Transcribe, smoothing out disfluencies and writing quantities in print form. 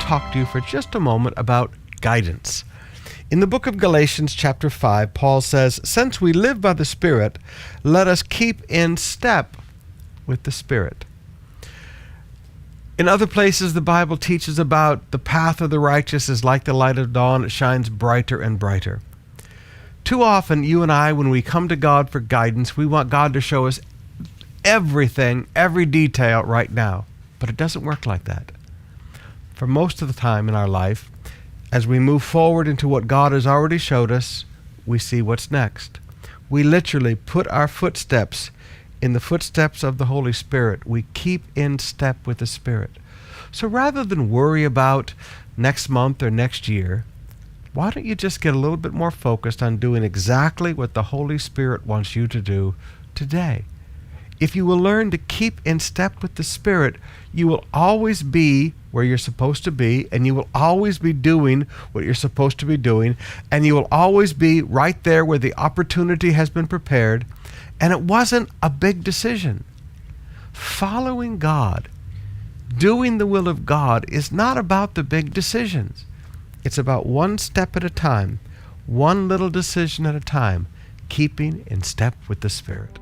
talk to you for just a moment about guidance. In the book of Galatians chapter 5, Paul says, "Since we live by the Spirit, let us keep in step with the Spirit." In other places, the Bible teaches about the path of the righteous is like the light of dawn. It shines brighter and brighter. Too often, you and I, when we come to God for guidance, we want God to show us everything, every detail right now. But it doesn't work like that. For most of the time in our life, as we move forward into what God has already showed us, we see what's next. We literally put our footsteps in the footsteps of the Holy Spirit. We keep in step with the Spirit. So rather than worry about next month or next year, why don't you just get a little bit more focused on doing exactly what the Holy Spirit wants you to do today? If you will learn to keep in step with the Spirit, you will always be where you're supposed to be, and you will always be doing what you're supposed to be doing, and you will always be right there where the opportunity has been prepared, and it wasn't a big decision. Following God, doing the will of God, is not about the big decisions. It's about one step at a time, one little decision at a time, keeping in step with the Spirit.